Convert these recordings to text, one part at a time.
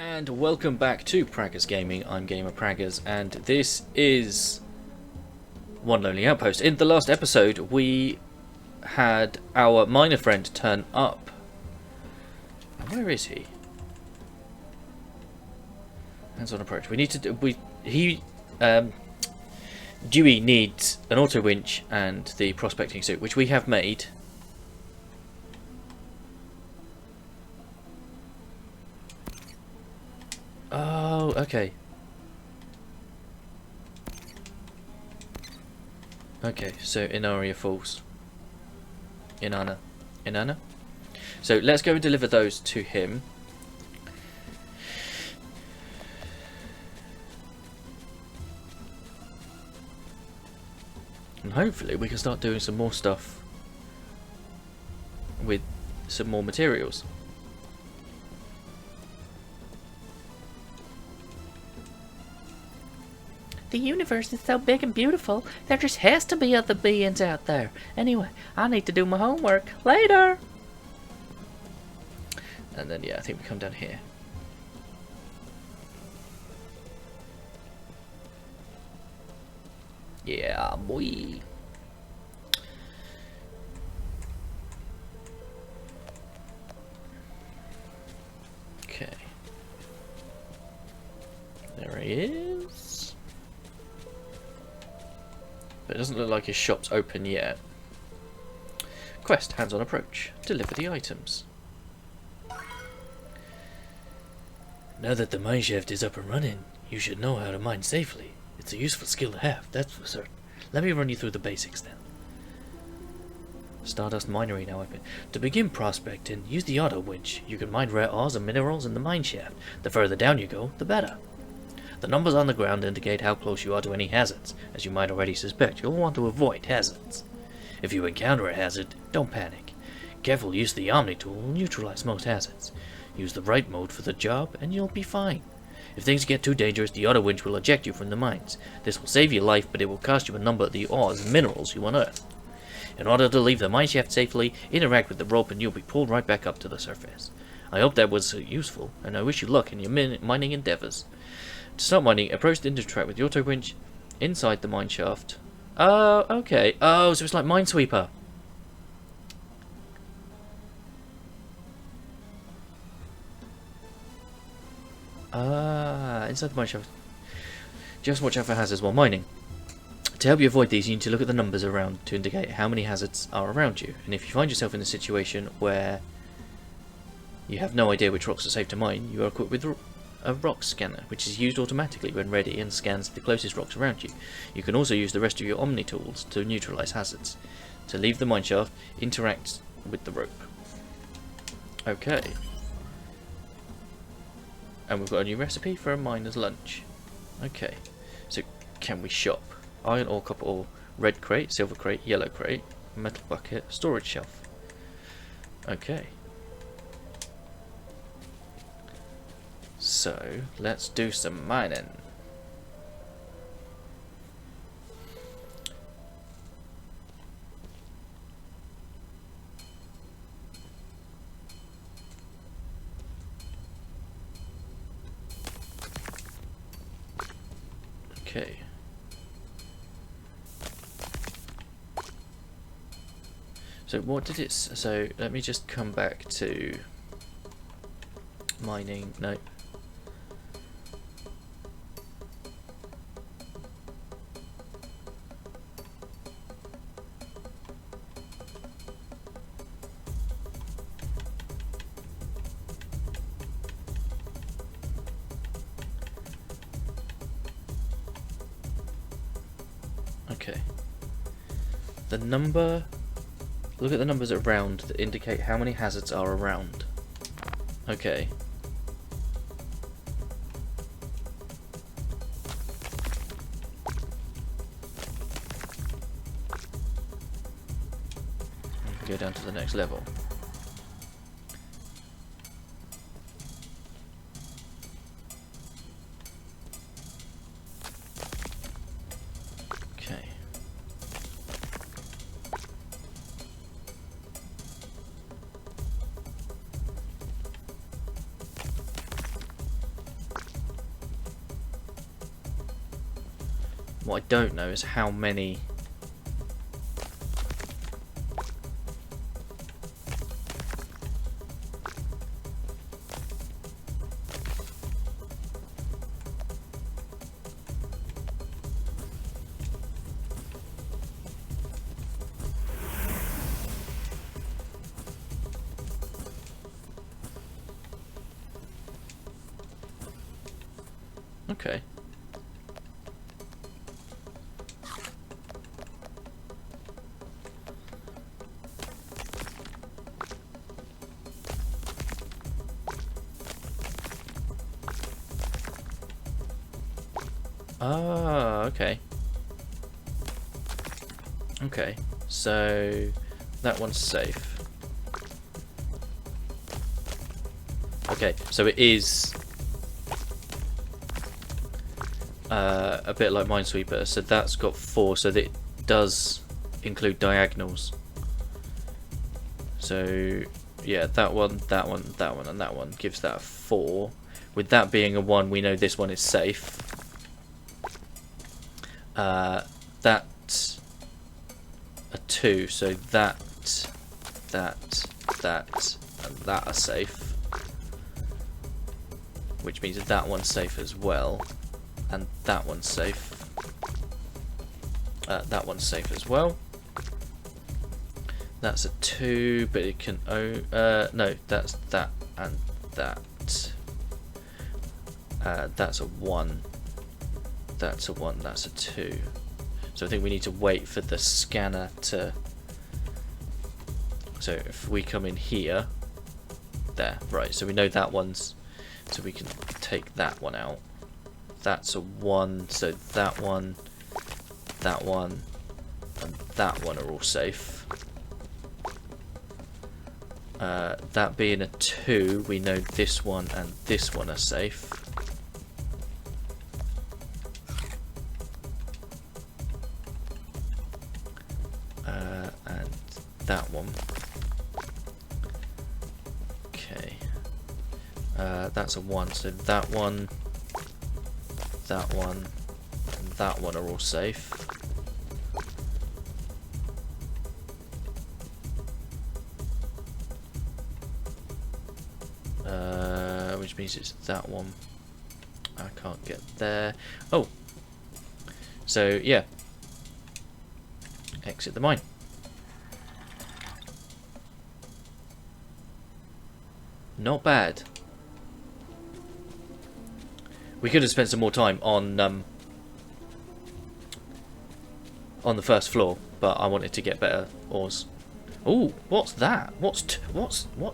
And welcome back to Praggers Gaming. I'm Gamer Praggers, and this is One Lonely Outpost. In the last episode, we had our miner friend turn up. Where is he? Hands-on approach. We need to do. Dewey needs an auto winch and the prospecting suit, which we have made. Oh, okay. Okay, so Inaria Falls. Inanna. So let's go and deliver those to him. And hopefully we can start doing some more stuff with some more materials. The universe is so big and beautiful, there just has to be other beings out there. Anyway, I need to do my homework. Later! And then, yeah, I think we come down here. Yeah, boy. Okay. There he is. But it doesn't look like his shop's open yet. Quest, hands-on approach. Deliver the items. Now that the mineshaft is up and running, you should know how to mine safely. It's a useful skill to have, that's for certain. Let me run you through the basics then. Stardust Minery now open. To begin prospecting, use the auto winch. You can mine rare ores and minerals in the mineshaft. The further down you go, the better. The numbers on the ground indicate how close you are to any hazards. As you might already suspect, you'll want to avoid hazards. If you encounter a hazard, don't panic. Careful use of the Omni tool will neutralize most hazards. Use the right mode for the job and you'll be fine. If things get too dangerous, the auto winch will eject you from the mines. This will save your life, but it will cost you a number of the ores and minerals you unearth. In order to leave the mineshaft safely, interact with the rope and you'll be pulled right back up to the surface. I hope that was useful, and I wish you luck in your mining endeavours. To start mining, approach the interact with the auto winch inside the mine shaft. Oh, okay. Oh, so it's like Minesweeper. Inside the mine shaft. Just watch out for hazards while mining. To help you avoid these, you need to look at the numbers around to indicate how many hazards are around you. And if you find yourself in a situation where you have no idea which rocks are safe to mine, you are equipped with a rock scanner, which is used automatically when ready and scans the closest rocks around you. You can also use the rest of your Omni tools to neutralize hazards. To leave the mineshaft, interact with the rope. Okay. And we've got a new recipe for a miner's lunch. Okay. So, can we shop? Iron ore, copper ore, red crate, silver crate, yellow crate, metal bucket, storage shelf. Okay. So, let's do some mining. Okay. So what did it... So, let me just come back to mining. No. Okay. The number... Look at the numbers around that indicate how many hazards are around. Okay. Go down to the next level. Okay. What I don't know is how many. Okay. Ah, okay. Okay, so that one's safe. Okay, so it is a bit like Minesweeper, so that's got 4, so that it does include diagonals. So yeah, that one, that one, that one, and that one gives that a 4. With that being a 1, we know this one is safe. That's a 2, so that, and that are safe. Which means that one's safe as well. And that one's safe. That one's safe as well. That's a 2, but it can no, that's that and that. That's a 1. That's a 1, that's a 2. So I think we need to wait for the scanner to... So if we come in here, there, right, so we know that one's... So we can take that one out. That's a 1, so that one, and that one are all safe. That being a 2, we know this one and this one are safe. And that one. Okay. That's a 1, so that one, and that one are all safe. Which means it's that one. I can't get there. Oh! So, yeah. Exit the mine. Not bad. We could have spent some more time on the first floor, but I wanted to get better ores. Ooh, what's that? What's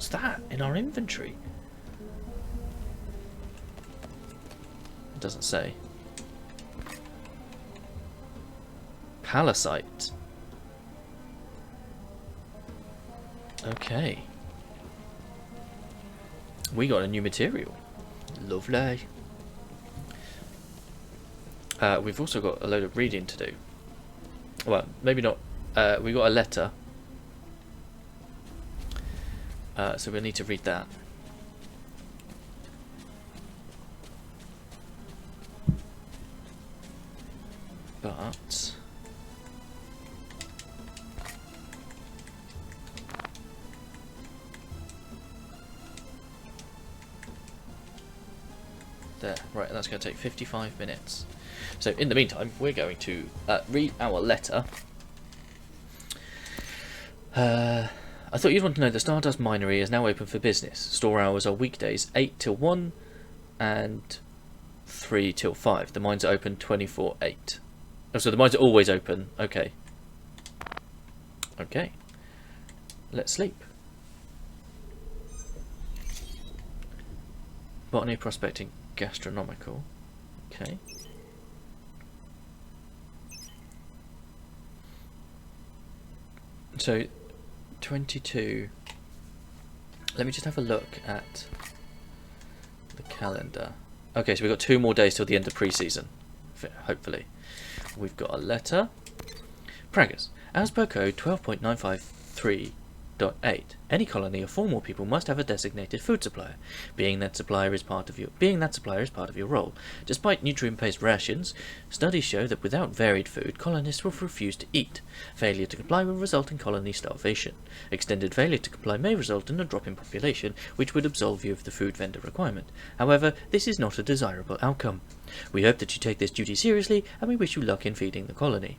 that in our inventory? It doesn't say. Palisite. Okay. We got a new material. Lovely. We've also got a load of reading to do. Well, maybe not. We got a letter. So we'll need to read that. But... There, right, and that's going to take 55 minutes. So in the meantime, we're going to read our letter. I thought you'd want to know that Stardust Minery is now open for business. Store hours are weekdays 8 till 1 and 3 till 5. The mines are open 24/8. Oh, so the mines are always open. Okay. Okay. Let's sleep. Botany, prospecting, gastronomical. Okay. So 22. Let me just have a look at the calendar. Okay, so we've got 2 more days till the end of pre-season, hopefully. We've got a letter. Praggers, as per code 12.953 8. Any colony of 4 more people must have a designated food supplier. Being that supplier is part of your role. Despite nutrient-based rations, studies show that without varied food, colonists will refuse to eat. Failure to comply will result in colony starvation. Extended failure to comply may result in a drop in population, which would absolve you of the food vendor requirement. However, this is not a desirable outcome. We hope that you take this duty seriously, and we wish you luck in feeding the colony.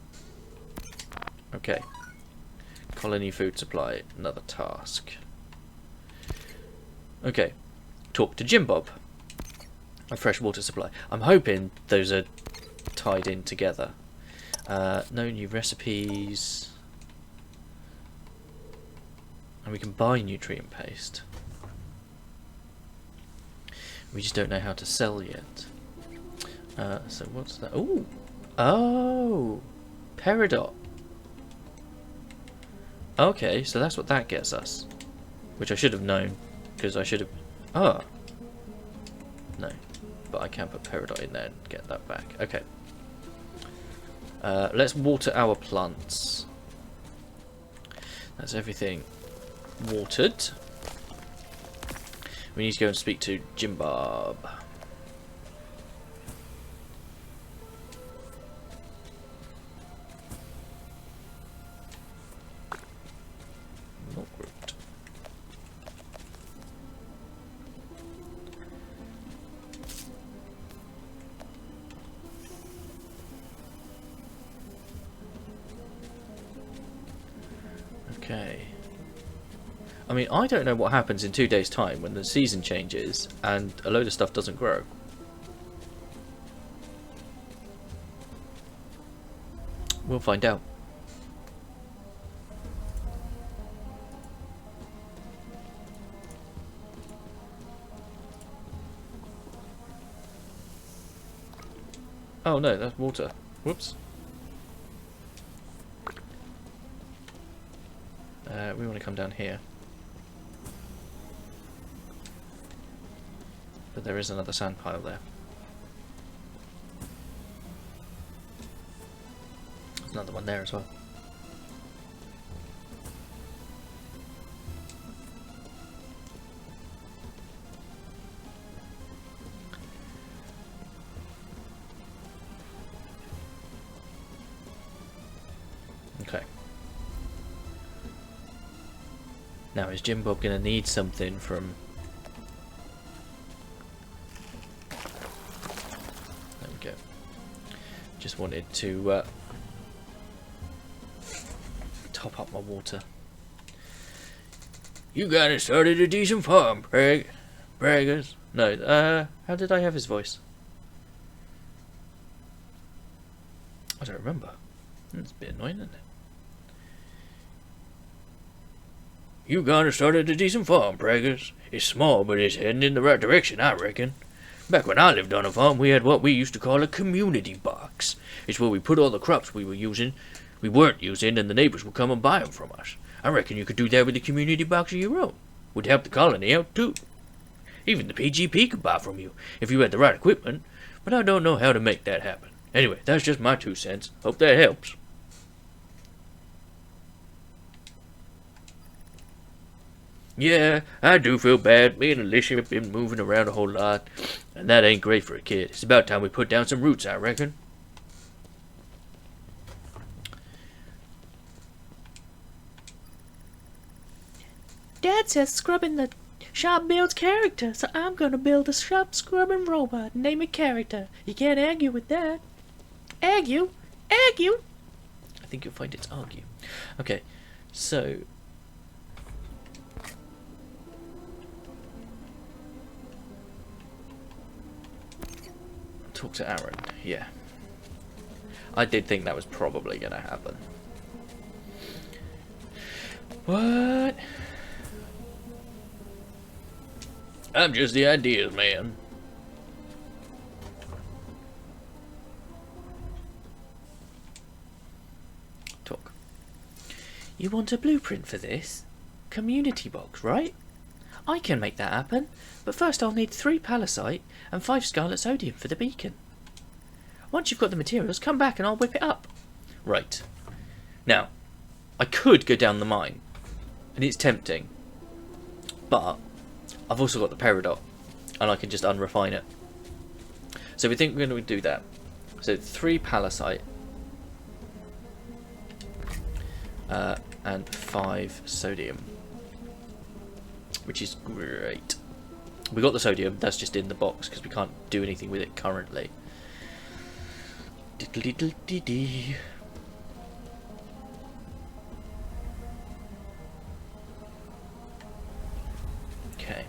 Okay. Colony food supply, another task. Okay, talk to Jim Bob. A fresh water supply. I'm hoping those are tied in together. No new recipes. And we can buy nutrient paste. We just don't know how to sell yet. So what's that? Ooh! Oh! Peridot. Okay, so that's what that gets us. Which I should have known, because I should have... Oh! No. But I can put Peridot in there and get that back. Okay. Let's water our plants. That's everything watered. We need to go and speak to Jim Bob. Okay. I mean, I don't know what happens in 2 days' time when the season changes and a load of stuff doesn't grow. We'll find out. Oh no, that's water. Whoops. We want to come down here. But there is another sand pile there. There's another one there as well. Okay. Now, is Jim Bob going to need something from... There we go. Just wanted to top up my water. You guys started a decent farm, braggers. No, how did I have his voice? I don't remember. It's a bit annoying, isn't it? You gonna started a decent farm, braggers. It's small, but it's heading in the right direction, I reckon. Back when I lived on a farm, we had what we used to call a community box. It's where we put all the crops we weren't using, and the neighbors would come and buy them from us. I reckon you could do that with a community box of your own. Would help the colony out, too. Even the PGP could buy from you, if you had the right equipment, but I don't know how to make that happen. Anyway, that's just my 2 cents. Hope that helps. Yeah, I do feel bad. Me and Alicia have been moving around a whole lot, and that ain't great for a kid. It's about time we put down some roots, I reckon. Dad says scrubbing the shop builds character, so I'm gonna build a shop scrubbing robot and name it Character. You can't argue with that. Argue? Argue? I think you'll find it's argue. Okay, so... Talk to Aaron, yeah. I did think that was probably going to happen. What? I'm just the ideas man. Talk. You want a blueprint for this? Community box, right? I can make that happen, but first I'll need 3 palisite and 5 scarlet sodium for the beacon. Once you've got the materials, come back and I'll whip it up. Right. Now, I could go down the mine And it's tempting. But I've also got the peridot, and I can just unrefine it. So we think we're going to do that. So 3 palisite and 5 sodium, which is great. We got the sodium, that's just in the box because we can't do anything with it currently. Diddly-diddly-dee. Okay.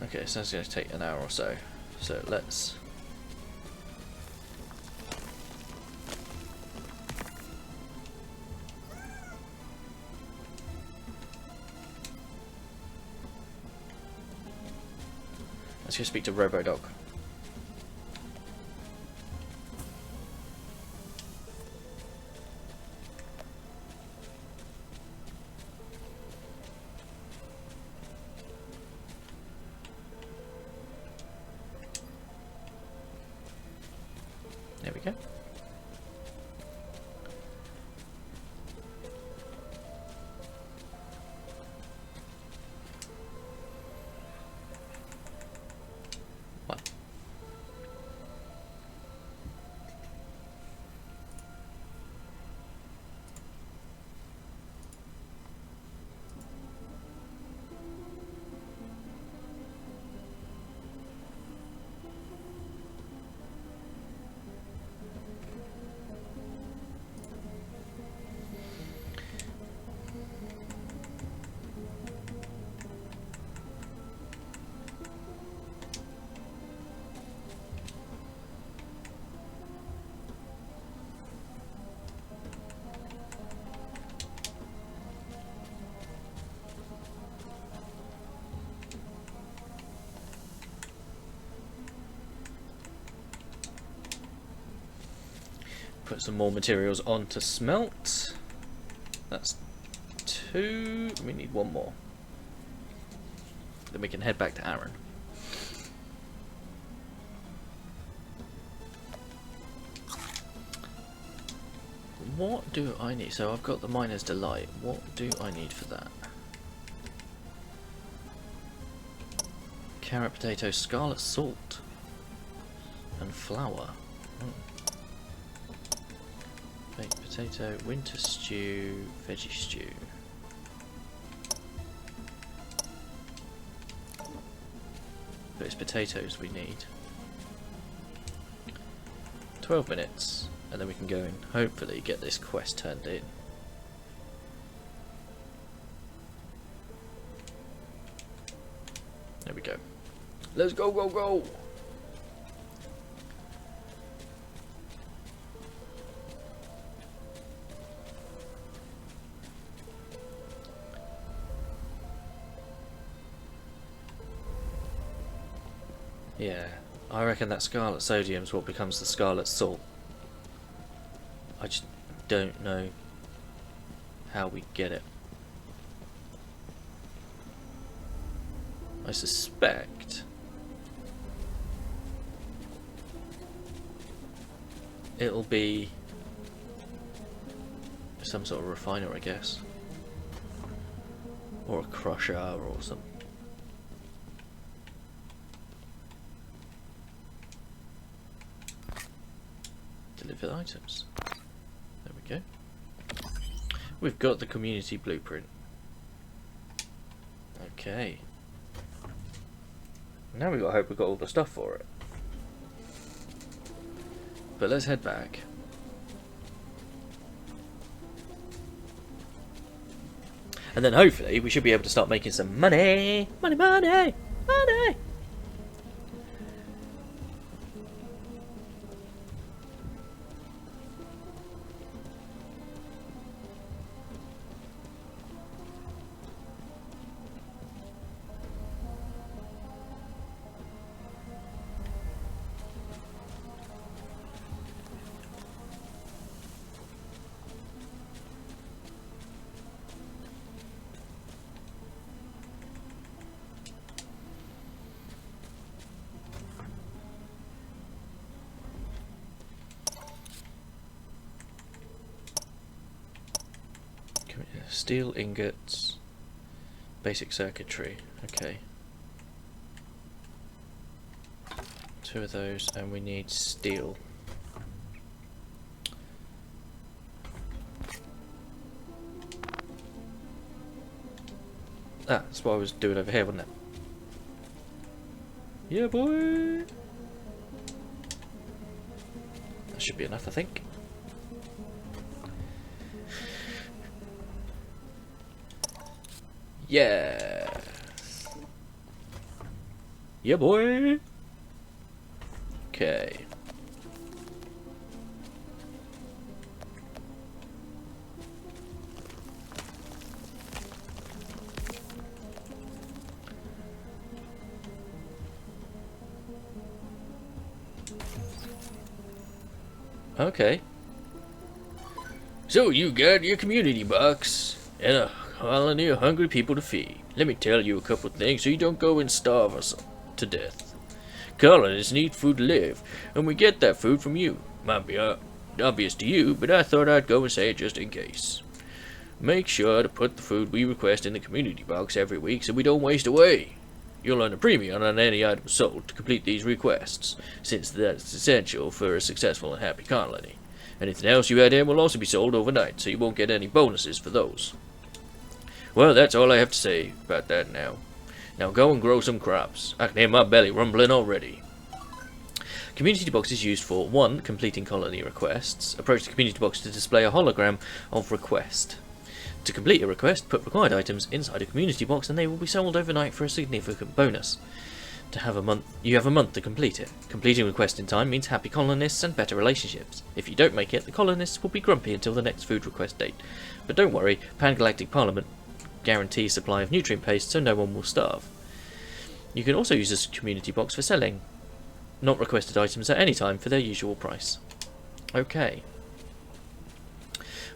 Okay, so that's going to take an hour or so. So let's... Let's go speak to RoboDog. There we go. One. Put some more materials on to smelt. That's 2. We need 1 more. Then we can head back to Aaron. What do I need? So I've got the Miner's Delight. What do I need for that? Carrot, potato, scarlet salt, and flour. Baked potato, winter stew, veggie stew. But it's potatoes we need. 12 minutes, and then we can go and hopefully get this quest turned in. There we go. Let's go, go, go! Yeah, I reckon that scarlet sodium is what becomes the scarlet salt. I just don't know how we get it. I suspect it'll be some sort of refiner, I guess, or a crusher or something. Deliver items. There we go. We've got the community blueprint. Okay. Now we've got to hope we've got all the stuff for it. But let's head back. And then hopefully we should be able to start making some money. Money, money, money. Steel ingots, basic circuitry. Okay. 2 of those, and we need steel. Ah, that's what I was doing over here, wasn't it? Yeah, boy! That should be enough, I think. Yeah! Yeah, boy! Okay. Okay. So you got your community box and a colony of hungry people to feed. Let me tell you a couple of things so you don't go and starve us to death. Colonists need food to live, and we get that food from you. Might be obvious to you, but I thought I'd go and say it just in case. Make sure to put the food we request in the community box every week so we don't waste away. You'll earn a premium on any item sold to complete these requests, since that's essential for a successful and happy colony. Anything else you add in will also be sold overnight, so you won't get any bonuses for those. Well, that's all I have to say about that now. Now go and grow some crops. I can hear my belly rumbling already. Community box is used for 1. Completing colony requests. Approach the community box to display a hologram of request. To complete a request, put required items inside a community box and they will be sold overnight for a significant bonus. You have a month to complete it. Completing request in time means happy colonists and better relationships. If you don't make it, the colonists will be grumpy until the next food request date. But don't worry, Pan-Galactic Parliament guarantees supply of nutrient paste so no one will starve. You can also use this community box for selling not requested items at any time for their usual price. Okay.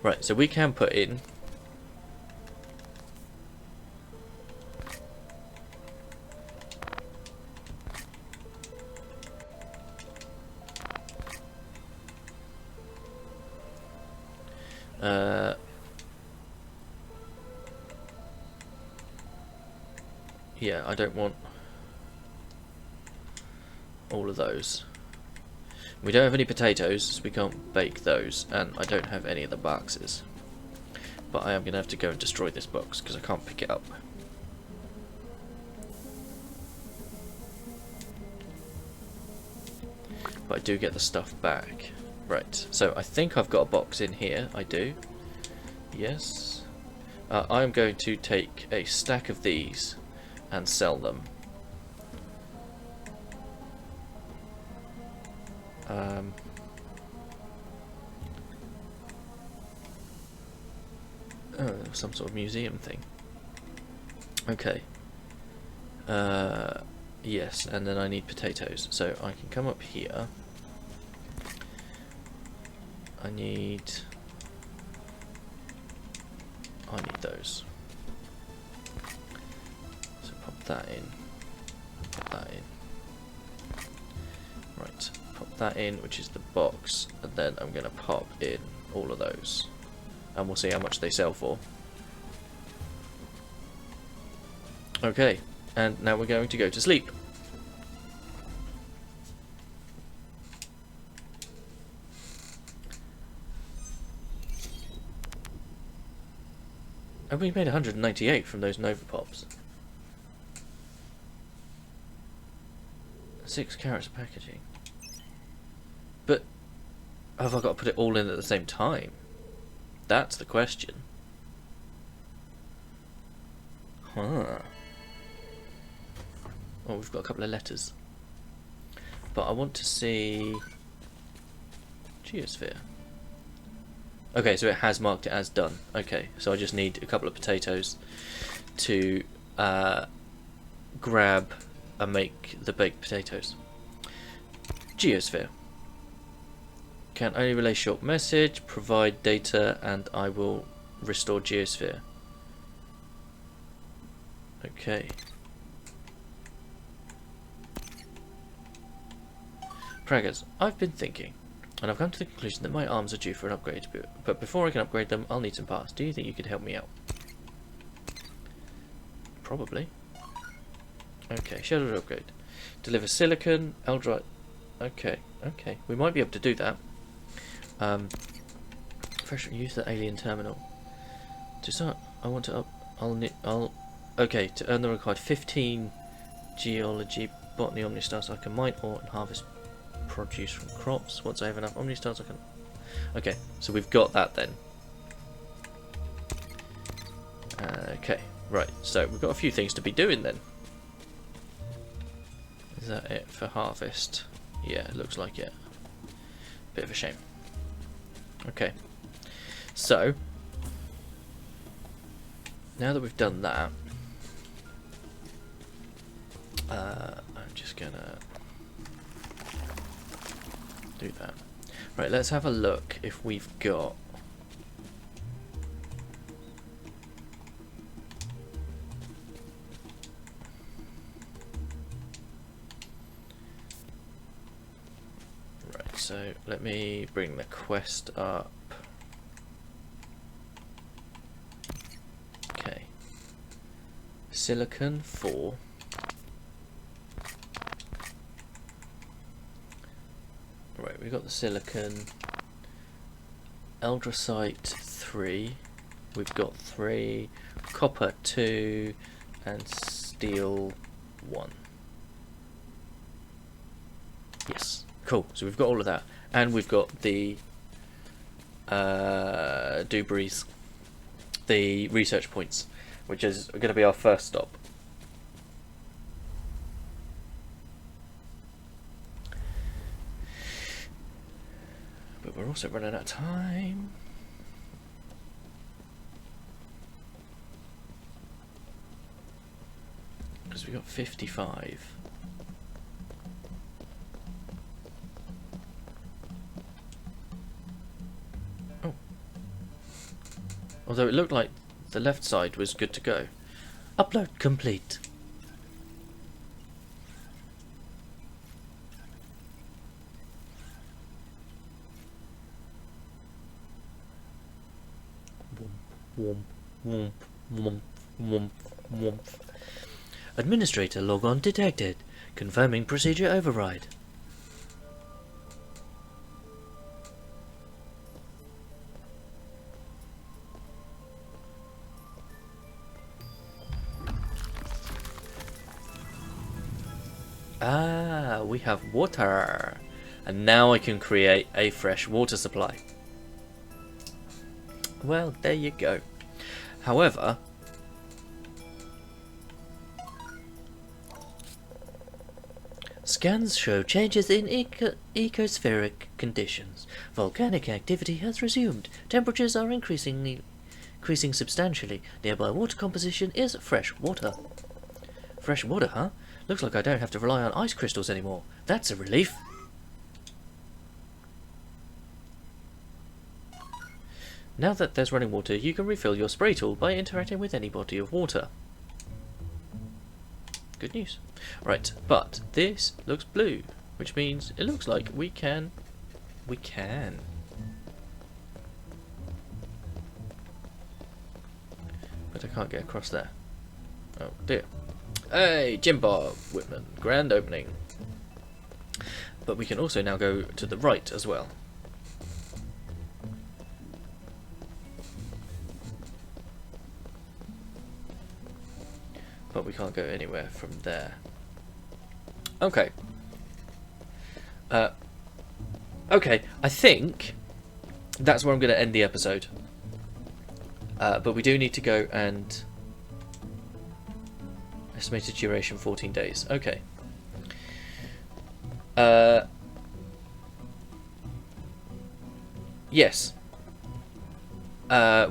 Right, so we can put in yeah, I don't want all of those. We don't have any potatoes, so we can't bake those, and I don't have any of the boxes. But I am going to have to go and destroy this box, because I can't pick it up. But I do get the stuff back. Right, so I think I've got a box in here. I do. Yes. I'm going to take a stack of these and sell them. Oh, some sort of museum thing. Okay. Yes, and then I need potatoes. So I can come up here. I need those. So pop that in. Pop that in. Right, pop that in, which is the box, and then I'm going to pop in all of those. And we'll see how much they sell for. Okay, and now we're going to go to sleep. And we made 198 from those Nova Pops. 6 carrots of packaging. But have I got to put it all in at the same time? That's the question. Huh. Oh, we've got a couple of letters. But I want to see Geosphere. Okay, so it has marked it as done. Okay, so I just need a couple of potatoes to grab and make the baked potatoes. Geosphere. Can only relay short message, provide data, and I will restore Geosphere. Okay. Praggers, I've been thinking, and I've come to the conclusion that my arms are due for an upgrade, but before I can upgrade them, I'll need some parts. Do you think you could help me out? Probably. Okay, scheduled upgrade. Deliver silicon, eldrite. Okay, okay. We might be able to do that. Fresh use the alien terminal. To start, I want to okay, to earn the required 15 geology, botany, omnistars, I can mine ore and harvest produce from crops. Once I have enough omnistars, I can... Okay, so we've got that then. Okay, right, so we've got a few things to be doing then. Is that it for harvest? Yeah, it looks like it. Bit of a shame. Okay, so now that we've done that, I'm just gonna do that. Right, let's have a look if we've got... Right, so let me bring the quest up. Okay. Silicon 4. Right, we've got the silicon. Eldrasite 3. We've got 3. Copper 2. And steel 1. Yes. Cool. So we've got all of that. And we've got the Dubries. The research points. Which is going to be our first stop. But we're also running out of time. Because we got 55. Oh. Although it looked like the left side was good to go. Upload complete. Womp, womp, womp, womp, womp. Administrator logon detected. Confirming procedure override. Ah, we have water. And now I can create a fresh water supply. Well, there you go. However, scans show changes in ecospheric conditions. Volcanic activity has resumed. Temperatures are increasing substantially. Nearby water composition is fresh water. Fresh water, huh? Looks like I don't have to rely on ice crystals anymore. That's a relief. Now that there's running water, you can refill your spray tool by interacting with any body of water. Good news. Right, but this looks blue, which means it looks like we can... But I can't get across there. Oh dear. Hey, Jim Bob Whitman, grand opening. But we can also now go to the right as well. But we can't go anywhere from there. Okay. Okay, I think that's where I'm going to end the episode. But we do need to go and... Estimated duration 14 days. Okay. Yes.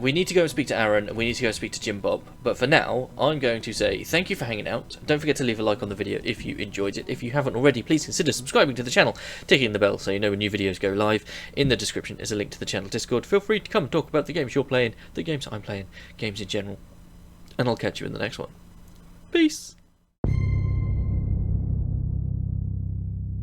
We need to go and speak to Aaron, we need to go and speak to Jim Bob, but for now, I'm going to say thank you for hanging out. Don't forget to leave a like on the video if you enjoyed it. If you haven't already, please consider subscribing to the channel, ticking the bell so you know when new videos go live. In the description is a link to the channel Discord. Feel free to come and talk about the games you're playing, the games I'm playing, games in general, and I'll catch you in the next one. Peace!